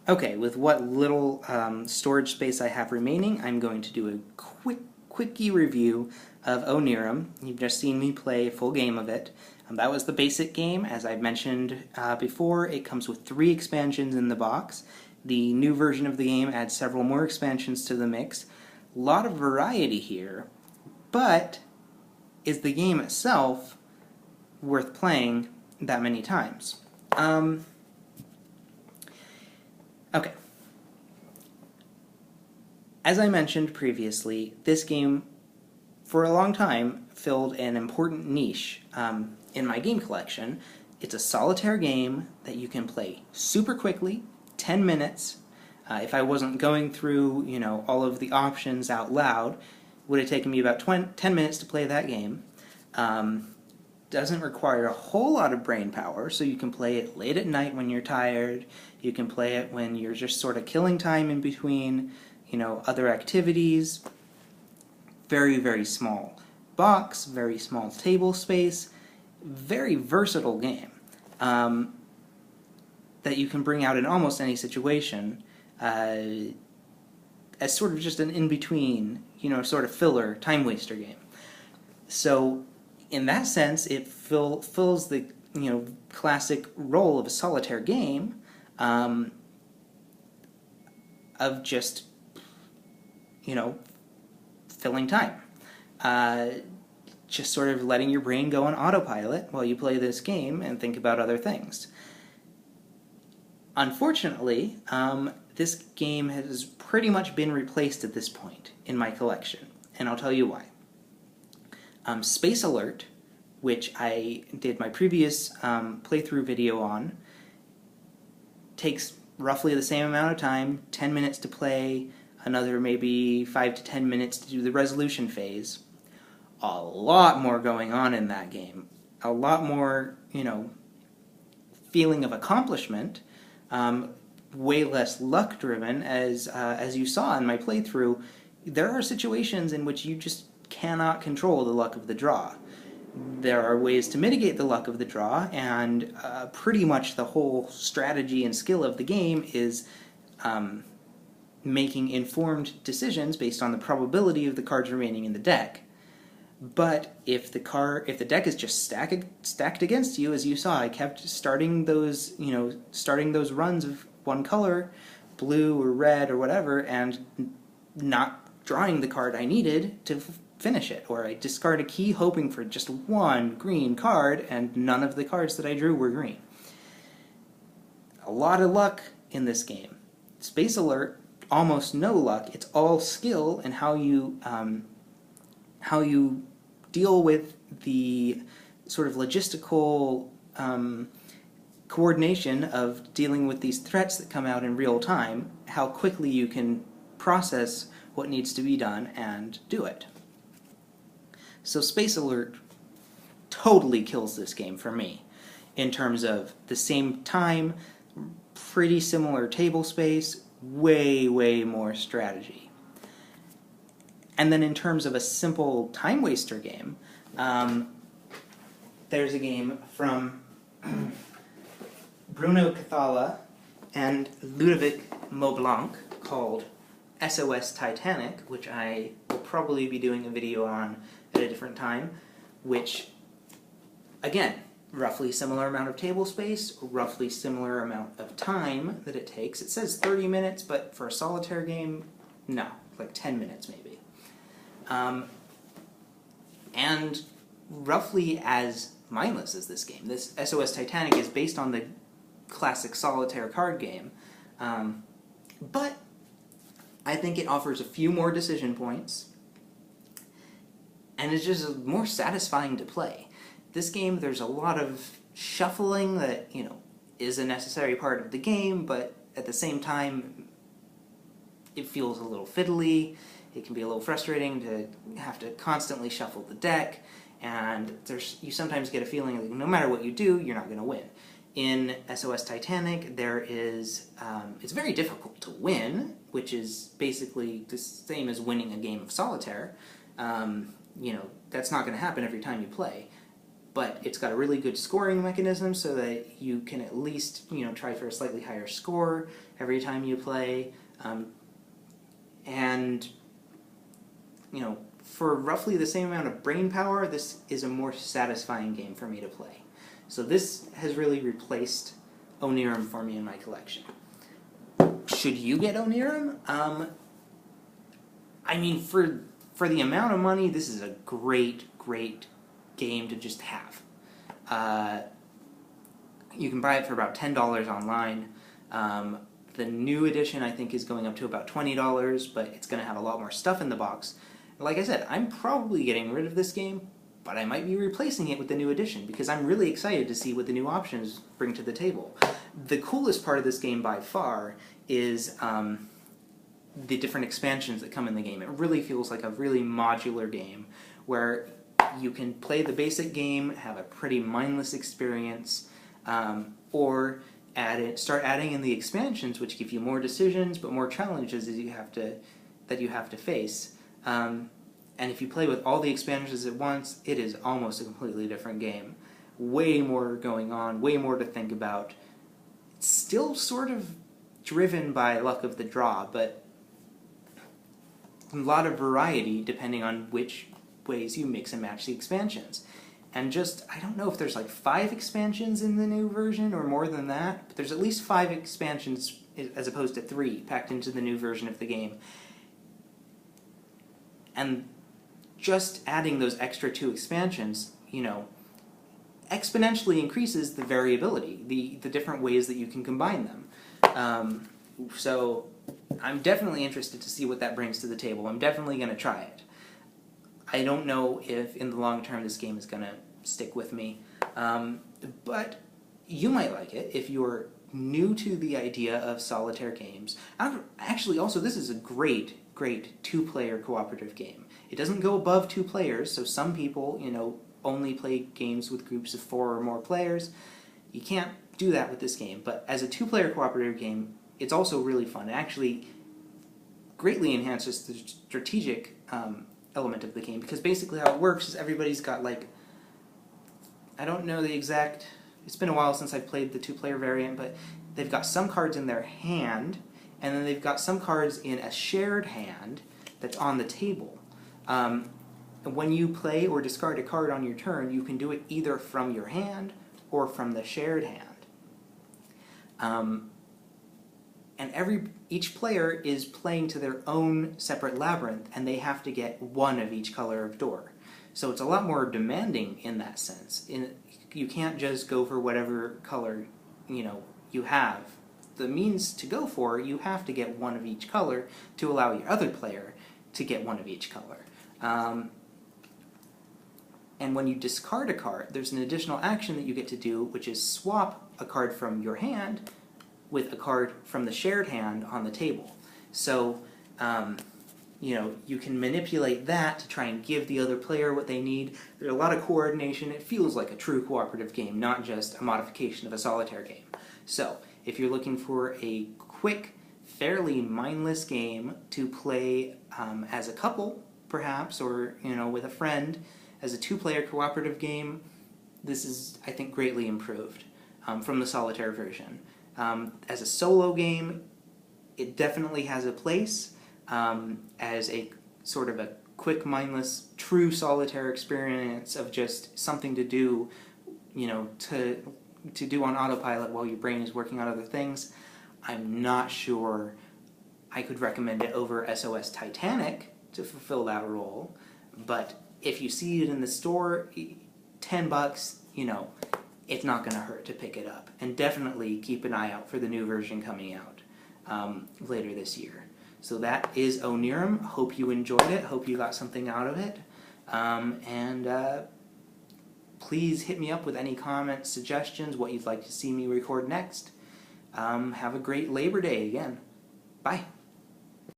Okay, with what little storage space I have remaining, I'm going to do a quickie review of Onirim. You've just seen me play a full game of it. That was the basic game. As I've mentioned before, it comes with 3 expansions in the box. The new version of the game adds several more expansions to the mix. A lot of variety here, but is the game itself worth playing that many times? Okay. As I mentioned previously, this game, for a long time, filled an important niche in my game collection. It's a solitaire game that you can play super quickly, 10 minutes. If I wasn't going through, all of the options out loud, it would have taken me about 10 minutes to play that game. Doesn't require a whole lot of brain power, so you can play it late at night when you're tired. You can play it when you're just sort of killing time in between, other activities. Very, very small box, very small table space, very versatile game that you can bring out in almost any situation as sort of just an in-between, sort of filler, time-waster game. So in that sense, it fills the classic role of a solitaire game of just filling time, just sort of letting your brain go on autopilot while you play this game and think about other things. Unfortunately, this game has pretty much been replaced at this point in my collection, and I'll tell you why. Space Alert, which I did my previous playthrough video on, takes roughly the same amount of time, 10 minutes to play, another maybe 5 to 10 minutes to do the resolution phase. A lot more going on in that game. A lot more, feeling of accomplishment. Way less luck driven, as you saw in my playthrough. There are situations in which you just cannot control the luck of the draw. There are ways to mitigate the luck of the draw, and pretty much the whole strategy and skill of the game is making informed decisions based on the probability of the cards remaining in the deck. But if the deck is just stacked against you, as you saw, I kept starting those runs of one color, blue or red or whatever, and not drawing the card I needed to finish it, or I discard a key hoping for just one green card, and none of the cards that I drew were green. A lot of luck in this game. Space Alert, almost no luck. It's all skill and how you deal with the sort of logistical coordination of dealing with these threats that come out in real time, how quickly you can process what needs to be done and do it. So Space Alert totally kills this game for me in terms of the same time, pretty similar table space, way, way more strategy. And then in terms of a simple time waster game, there's a game from Bruno Cathala and Ludovic Maublanc called SOS Titanic, which I will probably be doing a video on at a different time, which, again, roughly similar amount of table space, roughly similar amount of time that it takes. It says 30 minutes, but for a solitaire game, no, like 10 minutes maybe. And roughly as mindless as this game. This SOS Titanic is based on the classic solitaire card game, but I think it offers a few more decision points, and it's just more satisfying to play. This game, there's a lot of shuffling that, is a necessary part of the game, but at the same time, it feels a little fiddly. It can be a little frustrating to have to constantly shuffle the deck, and you sometimes get a feeling like no matter what you do, you're not going to win. In SOS Titanic, it's very difficult to win, which is basically the same as winning a game of solitaire. That's not going to happen every time you play. but it's got a really good scoring mechanism so that you can at least, try for a slightly higher score every time you play. And, for roughly the same amount of brain power, this is a more satisfying game for me to play. So this has really replaced Onirim for me in my collection. Should you get Onirim? I mean, for the amount of money, this is a great game to just have. You can buy it for about $10 online. The new edition, I think, is going up to about $20, but it's going to have a lot more stuff in the box. Like I said, I'm probably getting rid of this game, but I might be replacing it with the new edition, because I'm really excited to see what the new options bring to the table. The coolest part of this game, by far, is the different expansions that come in the game. It really feels like a really modular game, where you can play the basic game, have a pretty mindless experience, or start adding in the expansions, which give you more decisions, but more challenges that you have to face. And if you play with all the expansions at once, it is almost a completely different game. Way more going on, way more to think about. It's still sort of driven by luck of the draw, but a lot of variety depending on which ways you mix and match the expansions. And I don't know if there's like 5 expansions in the new version or more than that, but there's at least 5 expansions as opposed to 3 packed into the new version of the game. And just adding those extra 2 expansions, exponentially increases the variability, the different ways that you can combine them. So I'm definitely interested to see what that brings to the table. I'm definitely going to try it. I don't know if in the long term this game is going to stick with me, but you might like it if you're new to the idea of solitaire games. Actually, also, this is a great 2-player cooperative game. It doesn't go above 2 players, so some people, only play games with groups of 4 or more players. You can't do that with this game, but as a 2-player cooperative game, it's also really fun. It actually greatly enhances the strategic element of the game, because basically how it works is everybody's got, I don't know the exact, it's been a while since I've played the 2-player variant, but they've got some cards in their hand, and then they've got some cards in a shared hand that's on the table. When you play or discard a card on your turn, you can do it either from your hand or from the shared hand. And each player is playing to their own separate labyrinth, and they have to get 1 of each color of door. So it's a lot more demanding in that sense. You can't just go for whatever color you have the means to go for. You have to get 1 of each color to allow your other player to get 1 of each color. And when you discard a card, there's an additional action that you get to do, which is swap a card from your hand with a card from the shared hand on the table. So, you can manipulate that to try and give the other player what they need. There's a lot of coordination. It feels like a true cooperative game, not just a modification of a solitaire game. So, if you're looking for a quick, fairly mindless game to play as a couple, perhaps, or with a friend, as a 2-player cooperative game, this is, I think, greatly improved from the solitaire version. As a solo game, it definitely has a place as a sort of a quick, mindless, true solitaire experience of just something to do, to do on autopilot while your brain is working on other things. I'm not sure I could recommend it over SOS Titanic to fulfill that role, but if you see it in the store, $10, it's not going to hurt to pick it up. And definitely keep an eye out for the new version coming out later this year. So that is Onirim. Hope you enjoyed it. Hope you got something out of it. Please hit me up with any comments, suggestions, what you'd like to see me record next. Have a great Labor Day again. Bye.